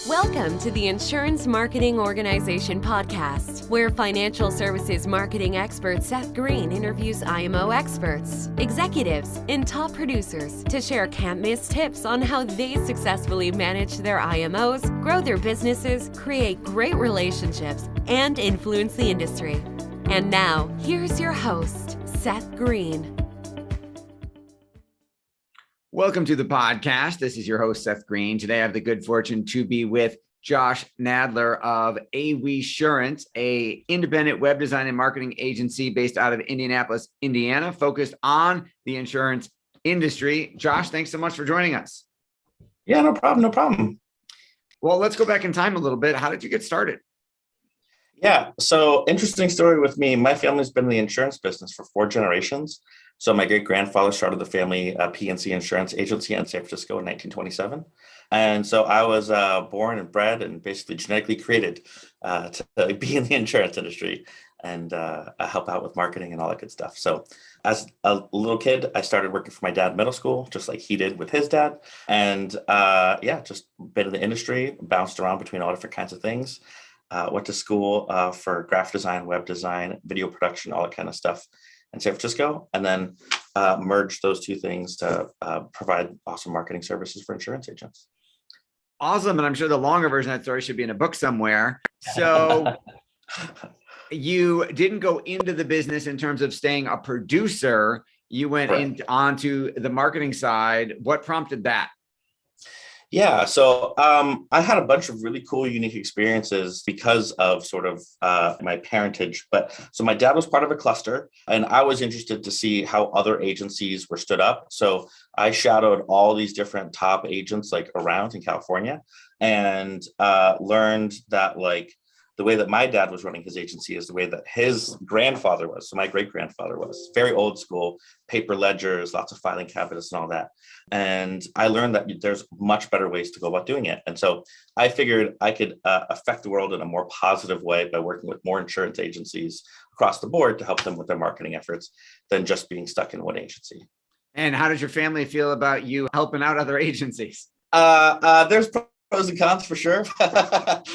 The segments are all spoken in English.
Welcome to the Insurance Marketing Organization podcast, where financial services marketing expert Seth Greene interviews IMO experts, executives, and top producers to share can't-miss tips on how they successfully manage their IMOs, grow their businesses, create great relationships, and influence the industry. And now, here's your host, Seth Greene. Welcome to the podcast. This is your host, Seth Greene. Today, I have the good fortune to be with Josh Nadler of AweSurance, an independent web design and marketing agency based out of Indianapolis, Indiana, focused on the insurance industry. Josh, thanks so much for joining us. Yeah, no problem. Well, let's go back in time a little bit. How did you get started? Yeah, so interesting story with me. My family's been in the insurance business for 4 generations. So my great-grandfather started the family P&C insurance agency in San Francisco in 1927. And so I was born and bred and basically genetically created to be in the insurance industry and help out with marketing and all that good stuff. So as a little kid, I started working for my dad in middle school, just like he did with his dad. And just been in the industry, bounced around between all different kinds of things. Went to school for graphic design, web design, video production, all that kind of stuff in San Francisco, and then merged those two things to provide awesome marketing services for insurance agents. Awesome. And I'm sure the longer version of that story should be in a book somewhere. So you didn't go into the business in terms of staying a producer. You went onto the marketing side. What prompted that? Yeah, so I had a bunch of really cool, unique experiences because of sort of my parentage. But so my dad was part of a cluster, and I was interested to see how other agencies were stood up. So I shadowed all these different top agents like around in California, and learned that like the way that my dad was running his agency is the way that his grandfather was. So my great-grandfather was very old school, paper ledgers, lots of filing cabinets and all that. And I learned that there's much better ways to go about doing it. And so I figured I could affect the world in a more positive way by working with more insurance agencies across the board to help them with their marketing efforts than just being stuck in one agency. And how does your family feel about you helping out other agencies? There's pros and cons for sure, but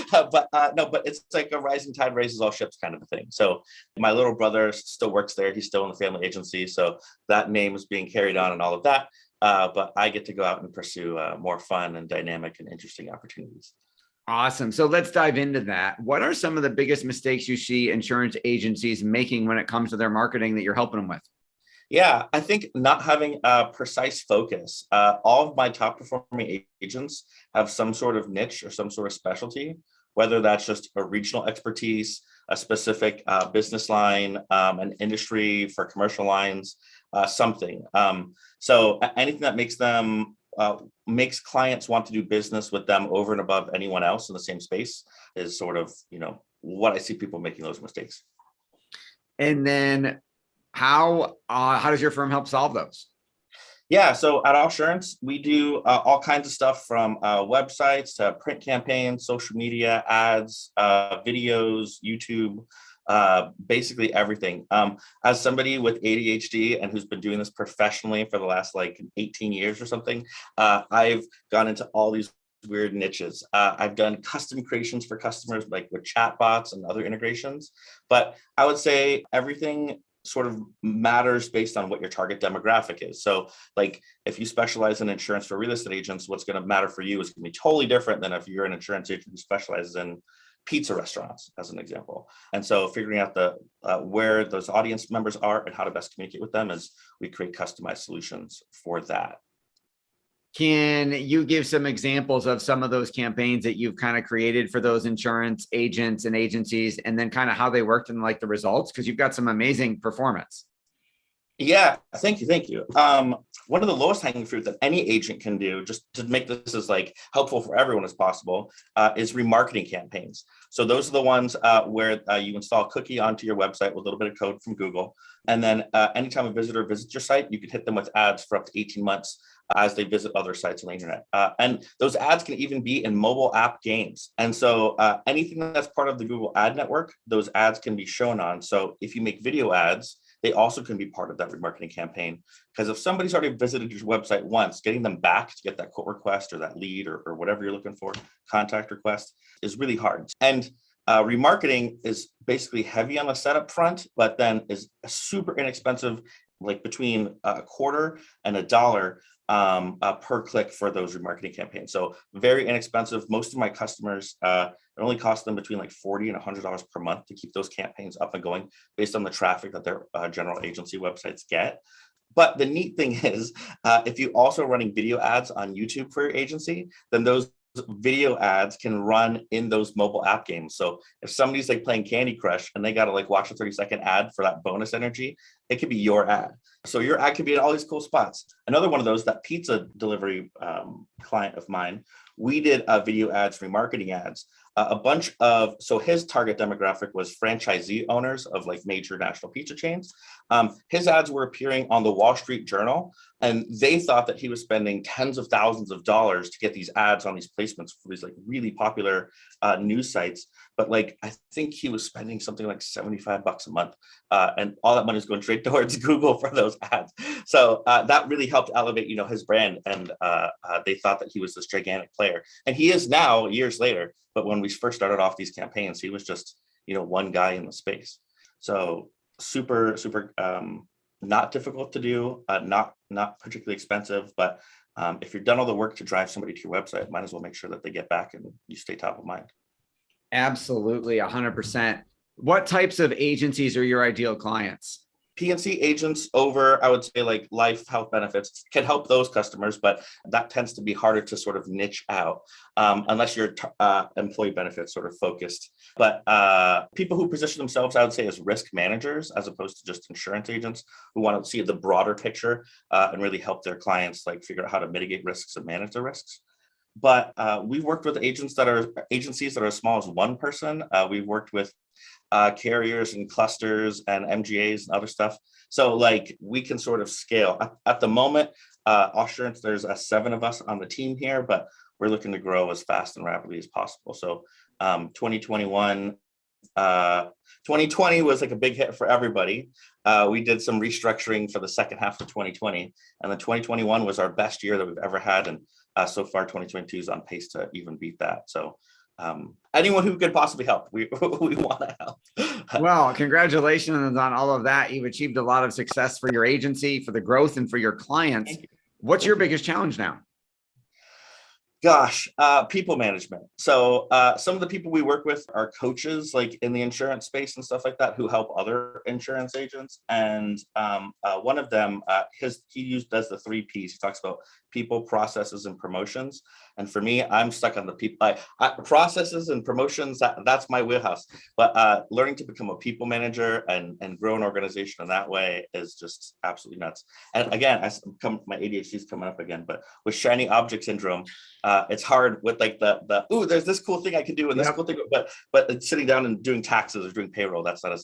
it's like a rising tide raises all ships kind of a thing. So my little brother still works there. He's still in the family agency. So that name is being carried on and all of that. But I get to go out and pursue more fun and dynamic and interesting opportunities. Awesome. So let's dive into that. What are some of the biggest mistakes you see insurance agencies making when it comes to their marketing that you're helping them with? Yeah, I think not having a precise focus. All of my top performing agents have some sort of niche or some sort of specialty, whether that's just a regional expertise, a specific business line, an industry for commercial lines, something. So anything that makes them makes clients want to do business with them over and above anyone else in the same space is sort of, what I see people making those mistakes. And then how does your firm help solve those? Yeah, so at AweSurance, we do all kinds of stuff from websites to print campaigns, social media, ads, videos, YouTube, basically everything. As somebody with ADHD and who's been doing this professionally for the last 18 years or something, I've gone into all these weird niches. I've done custom creations for customers like with chatbots and other integrations, but I would say everything sort of matters based on what your target demographic is. So if you specialize in insurance for real estate agents, what's going to matter for you is going to be totally different than if you're an insurance agent who specializes in pizza restaurants, as an example. And so figuring out where those audience members are and how to best communicate with them is we create customized solutions for that. Can you give some examples of some of those campaigns that you've kind of created for those insurance agents and agencies, and then kind of how they worked and the results? Because you've got some amazing performance. Yeah, thank you. One of the lowest hanging fruit that any agent can do, just to make this as helpful for everyone as possible, is remarketing campaigns. So those are the ones where you install a cookie onto your website with a little bit of code from Google. And then anytime a visitor visits your site, you can hit them with ads for up to 18 months as they visit other sites on the internet. And those ads can even be in mobile app games. And so anything that's part of the Google ad network, those ads can be shown on. So if you make video ads, they also can be part of that remarketing campaign. Because if somebody's already visited your website once, getting them back to get that quote request or that lead or whatever you're looking for, contact request, is really hard. And remarketing is basically heavy on the setup front, but then is super inexpensive, like between a quarter and $1 per click for those remarketing campaigns. So very inexpensive. Most of my customers, it only costs them between like $40 and $100 per month to keep those campaigns up and going based on the traffic that their general agency websites get. But the neat thing is, if you also running video ads on YouTube for your agency, then those video ads can run in those mobile app games. So if somebody's like playing Candy Crush and they got to like watch a 30-second ad for that bonus energy, it could be your ad. So your ad could be in all these cool spots. Another one of those, that pizza delivery client of mine, we did video ads, remarketing ads. So his target demographic was franchisee owners of like major national pizza chains. His ads were appearing on the Wall Street Journal, and they thought that he was spending tens of thousands of dollars to get these ads on these placements for these like really popular news sites. But like, I think he was spending something like $75 a month, and all that money is going straight towards Google for those ads. So that really helped elevate, his brand, and they thought that he was this gigantic player, and he is now years later. But when we first started off these campaigns, he was just, one guy in the space. So super, super not difficult to do, not particularly expensive, but if you've done all the work to drive somebody to your website, might as well make sure that they get back and you stay top of mind. Absolutely, 100%. What types of agencies are your ideal clients? P&C agents over, I would say, like life, health benefits can help those customers, but that tends to be harder to sort of niche out unless you're employee benefits sort of focused. But people who position themselves, I would say, as risk managers, as opposed to just insurance agents who want to see the broader picture and really help their clients like figure out how to mitigate risks and manage the risks. But we've worked with agencies that are as small as one person. We've worked with carriers and clusters and MGAs and other stuff. So like we can sort of scale. At the moment, AweSurance, there's 7 of us on the team here, but we're looking to grow as fast and rapidly as possible. So 2020 was like a big hit for everybody. We did some restructuring for the second half of 2020, and then 2021 was our best year that we've ever had. And so far, 2022 is on pace to even beat that. So anyone who could possibly help, we want to help. Well, congratulations on all of that. You've achieved a lot of success for your agency, for the growth, and for your clients. What's your biggest challenge now? Gosh, people management. So some of the people we work with are coaches, like in the insurance space and stuff like that, who help other insurance agents. And one of them, he does the 3 Ps. He talks about people, processes, and promotions. And for me, I'm stuck on the people. Processes and promotions, that's my wheelhouse. But learning to become a people manager and grow an organization in that way is just absolutely nuts. And again, my ADHD is coming up again, but with shiny object syndrome, it's hard with like there's this cool thing I can do and this cool thing, but sitting down and doing taxes or doing payroll, that's not as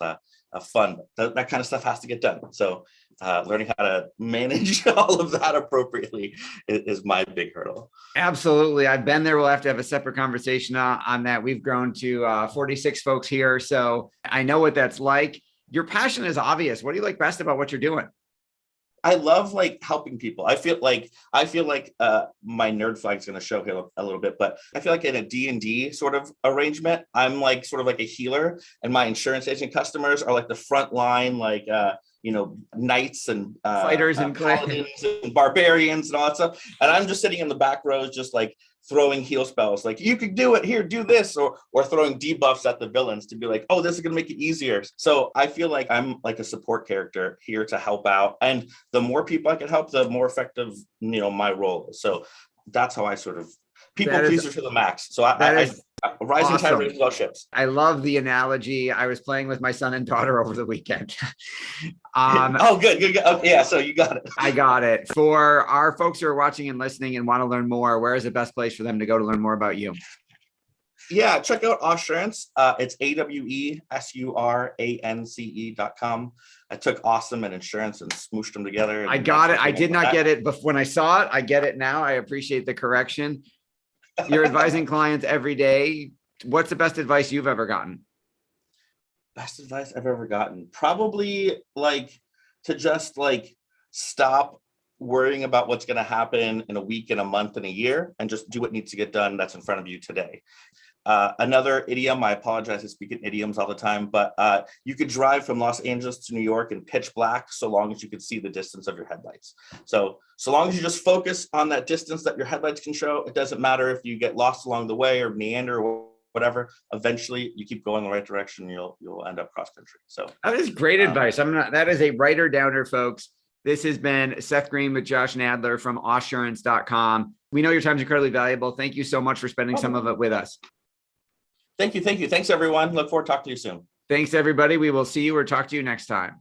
fun. That kind of stuff has to get done. So learning how to manage all of that appropriately is my big hurdle. Absolutely. I've been there. We'll have to have a separate conversation on that. We've grown to 46 folks here. So I know what that's like. Your passion is obvious. What do you like best about what you're doing? I love like helping people. I feel like my nerd flag's going to show here a little bit, but I feel like in a D&D sort of arrangement, I'm like sort of like a healer, and my insurance agent customers are like the front line, like knights and fighters and paladins and barbarians and all that stuff. And I'm just sitting in the back rows, just like throwing heal spells, like you could do it here, do this, or throwing debuffs at the villains to be like, oh, this is going to make it easier. So I feel like I'm like a support character here to help out. And the more people I can help, the more effective, my role is. So that's how I sort of people pleaser to the max. So I rising awesome. tide raises all ships. I love the analogy. I was playing with my son and daughter over the weekend. Oh, good. Oh, yeah, so you got it. I got it. For our folks who are watching and listening and want to learn more, where is the best place for them to go to learn more about you? Yeah, check out AweSurance. It's AweSurance.com. I took awesome and insurance and smooshed them together. I got it. I did not get it before when I saw it. I get it now. I appreciate the correction. You're advising clients every day. What's the best advice you've ever gotten? Best advice I've ever gotten? Probably like to just like stop worrying about what's going to happen in a week, in a month, in a year, and just do what needs to get done that's in front of you today. Another idiom, I apologize, I speak in idioms all the time, but you could drive from Los Angeles to New York in pitch black so long as you could see the distance of your headlights. So long as you just focus on that distance that your headlights can show, it doesn't matter if you get lost along the way or meander or whatever, eventually you keep going the right direction, you'll end up cross country. So that is great advice. That is a writer downer, folks. This has been Seth Greene with Josh Nadler from AweSurance.com. We know your time is incredibly valuable. Thank you so much for spending some of it with us. Thank you. Thanks, everyone. Look forward to talking to you soon. Thanks, everybody. We will see you or talk to you next time.